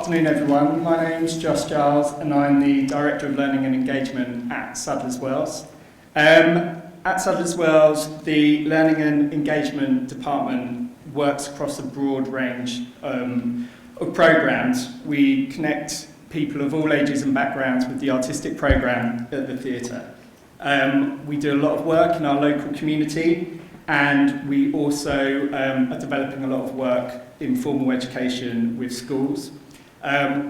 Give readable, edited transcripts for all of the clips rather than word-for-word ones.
Afternoon everyone, my name's Giles and I'm the Director of Learning and Engagement at Sadler's Wells. At Sadler's Wells, the Learning and Engagement Department works across a broad range of programmes. We connect people of all ages and backgrounds with the artistic programme at the theatre. We do a lot of work in our local community, and we also are developing a lot of work in formal education with schools.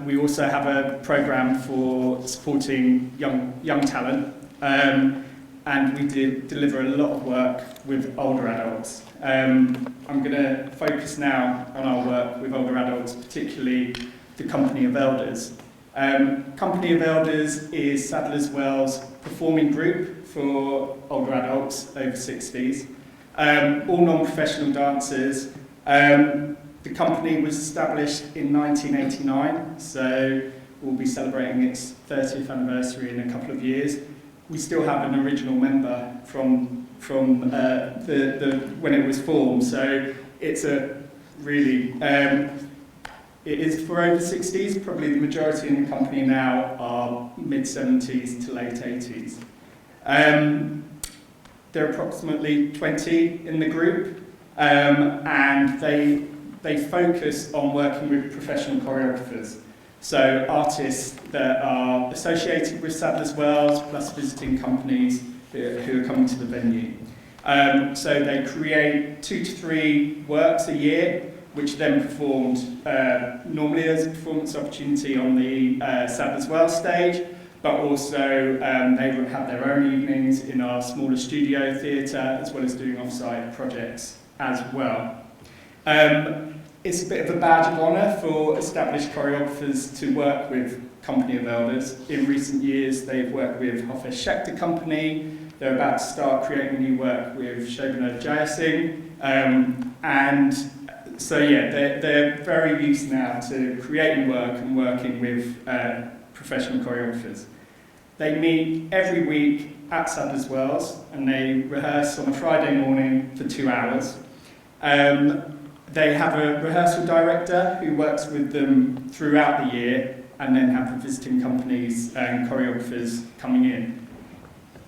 We also have a programme for supporting young talent, and we deliver a lot of work with older adults. I'm going to focus now on our work with older adults, particularly the Company of Elders. Company of Elders is Sadler's Wells' performing group for older adults over 60s, all non-professional dancers. The company was established in 1989, so we'll be celebrating its 30th anniversary in a couple of years. We still have an original member from when it was formed, so it's a really it is for over 60s. Probably the majority in the company now are mid-70s to late 80s. There are approximately 20 in the group, and they focus on working with professional choreographers. So artists that are associated with Sadler's Wells, plus visiting companies who are coming to the venue. So they create 2 to 3 works a year, which are then performed normally as a performance opportunity on the Sadler's Wells stage, but also they have their own evenings in our smaller studio theatre, as well as doing off-site projects as well. It's a bit of a badge of honour for established choreographers to work with Company of Elders. In recent years, they've worked with Hofesh Schechter Company. They're about to start creating new work with Joce. And so, yeah, they're very used now to creating work and working with professional choreographers. They meet every week at Sadler's Wells, and they rehearse on a Friday morning for 2 hours. They have a rehearsal director who works with them throughout the year, and then have the visiting companies and choreographers coming in.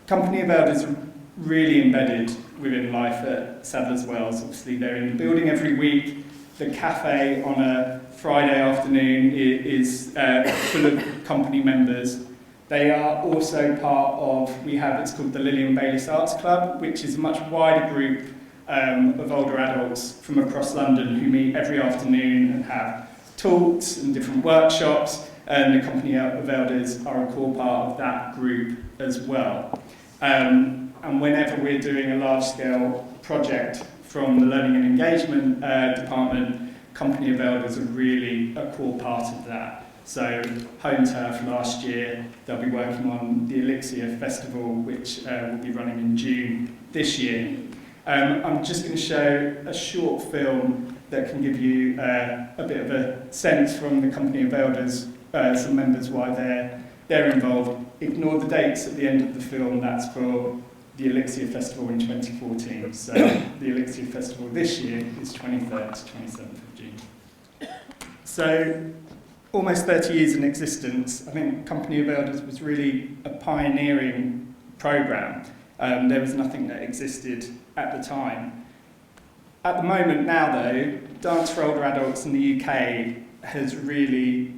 Company of Elders are really embedded within life at Sadler's Wells. Obviously, they're in the building every week. The cafe on a Friday afternoon is full of company members. They are also part of, it's called the Lillian Bayliss Arts Club, which is a much wider group of older adults from across London who meet every afternoon and have talks and different workshops, and the Company of Elders are a core part of that group as well. And whenever we're doing a large-scale project from the Learning and Engagement Department, Company of Elders are really a core part of that. So Home Turf last year, they'll be working on the Elixir Festival, which will be running in June this year. I'm just going to show a short film that can give you a bit of a sense from the Company of Elders, some members, why they're involved. Ignore the dates at the end of the film. That's for the Elixir Festival in 2014. So the Elixir Festival this year is 23rd to 27th of June. So almost 30 years in existence. I think Company of Elders was really a pioneering programme. There was nothing that existed at the time. At the moment now, though, Dance for Older Adults in the UK has really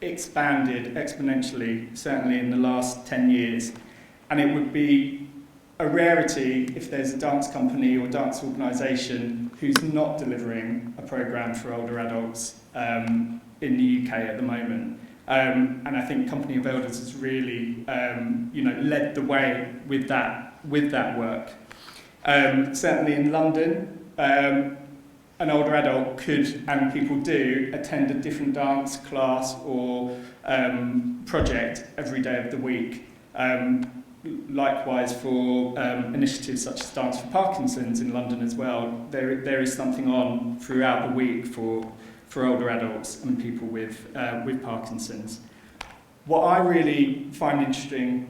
expanded exponentially, certainly in the last 10 years. And it would be a rarity if there's a dance company or dance organisation who's not delivering a programme for older adults in the UK at the moment. And I think Company of Elders has really led the way with that work. Certainly in London, an older adult could, and people do, attend a different dance class or project every day of the week. Likewise for initiatives such as Dance for Parkinson's in London as well, there is something on throughout the week for older adults and people with Parkinson's. What I really find interesting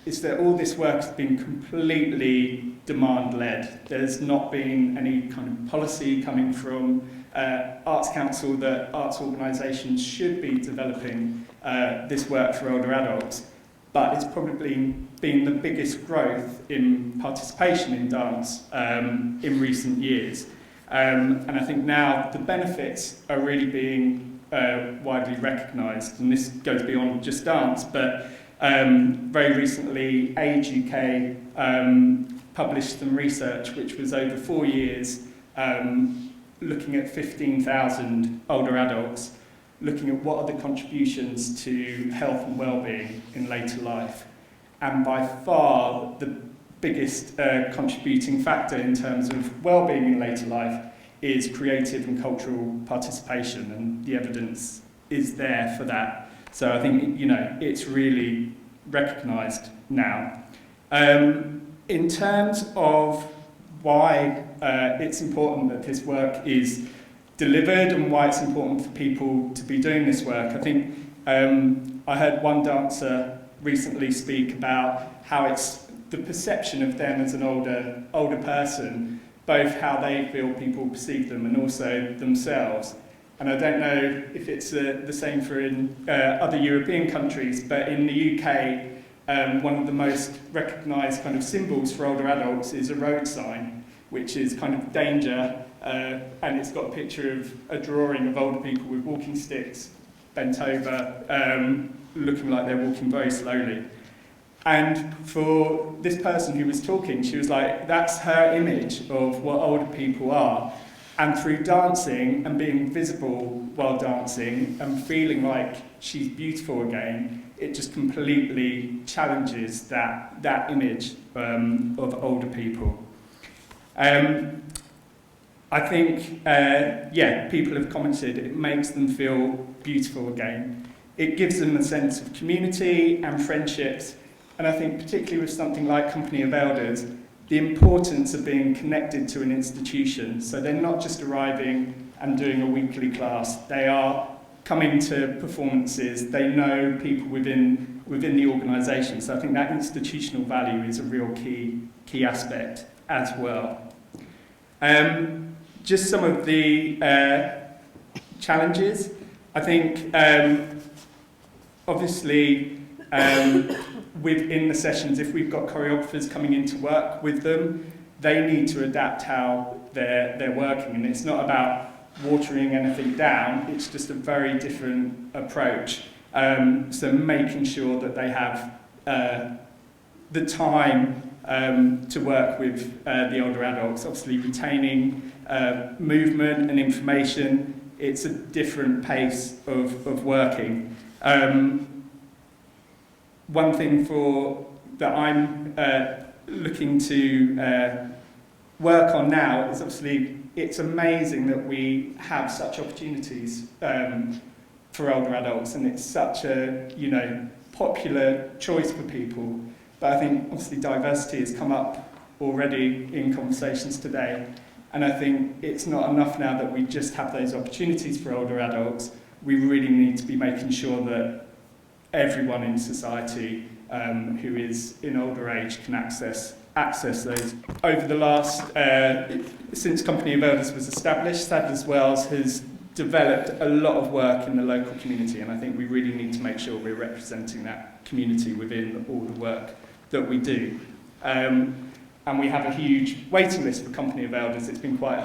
is that all this work has been completely demand-led. There's not been any kind of policy coming from Arts Council that arts organisations should be developing this work for older adults, but it's probably been the biggest growth in participation in dance in recent years. And I think now the benefits are really being widely recognised, and this goes beyond just dance, but very recently Age UK published some research which was over 4 years looking at 15,000 older adults, looking at what are the contributions to health and well-being in later life. And by far the biggest contributing factor in terms of well-being in later life is creative and cultural participation, and the evidence is there for that. So I think, it's really recognised now. In terms of why it's important that this work is delivered and why it's important for people to be doing this work, I think I heard one dancer recently speak about how it's the perception of them as an older person, both how they feel people perceive them and also themselves. And I don't know if it's the same for in other European countries, but in the UK, one of the most recognised kind of symbols for older adults is a road sign, which is kind of danger, and it's got a picture of a drawing of older people with walking sticks, bent over, looking like they're walking very slowly. And for this person who was talking, she was like, that's her image of what older people are. And through dancing and being visible while dancing and feeling like she's beautiful again, it just completely challenges that image of older people. I think, people have commented, it makes them feel beautiful again. It gives them a sense of community and friendships. And I think particularly with something like Company of Elders, the importance of being connected to an institution. So they're not just arriving and doing a weekly class, they are coming to performances, they know people within the organisation. So I think that institutional value is a real key aspect as well. Just some of the challenges. I think obviously within the sessions, if we've got choreographers coming in to work with them, they need to adapt how they're working, and it's not about watering anything down, it's just a very different approach. So making sure that they have the time to work with the older adults, obviously retaining movement and information, it's a different pace of working. One thing that I'm looking to work on now is obviously it's amazing that we have such opportunities for older adults, and it's such a popular choice for people. But I think obviously diversity has come up already in conversations today, and I think it's not enough now that we just have those opportunities for older adults. We really need to be making sure that everyone in society who is in older age can access those. Over the last, since Company of Elders was established, Sadler's Wells has developed a lot of work in the local community, and I think we really need to make sure we're representing that community within all the work that we do. And we have a huge waiting list for Company of Elders. It's been quite a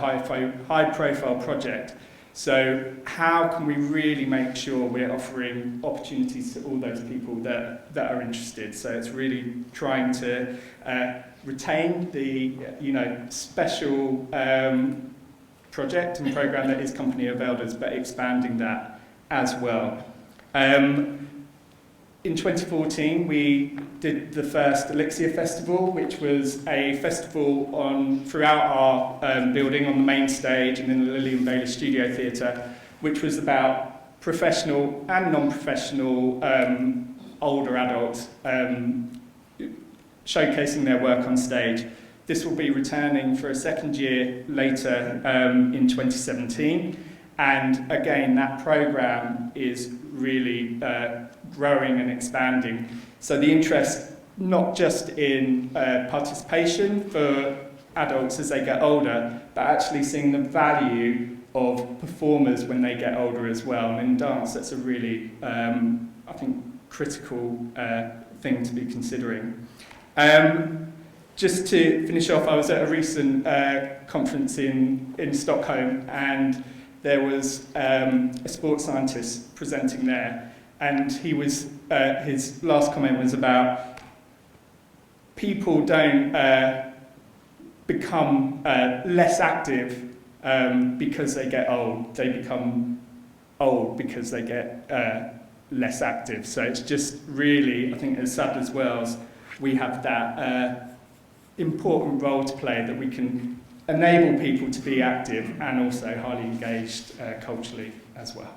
high-profile project. So how can we really make sure we're offering opportunities to all those people that are interested? So it's really trying to retain the special project and programme that is Company of Elders, but expanding that as well. In 2014, we did the first Elixir Festival, which was a festival throughout our building on the main stage and in the Lillian Bailey Studio Theatre, which was about professional and non-professional older adults showcasing their work on stage. This will be returning for a second year later in 2017. And again, that programme is really growing and expanding. So the interest, not just in participation for adults as they get older, but actually seeing the value of performers when they get older as well. And in dance, that's a really, I think, critical thing to be considering. Just to finish off, I was at a recent conference in Stockholm, and there was a sports scientist presenting there, and he was his last comment was about people don't become less active because they get old. They become old because they get less active. So it's just really, I think, as Sadler's Wells, we have that important role to play, that we can enable people to be active and also highly engaged culturally as well.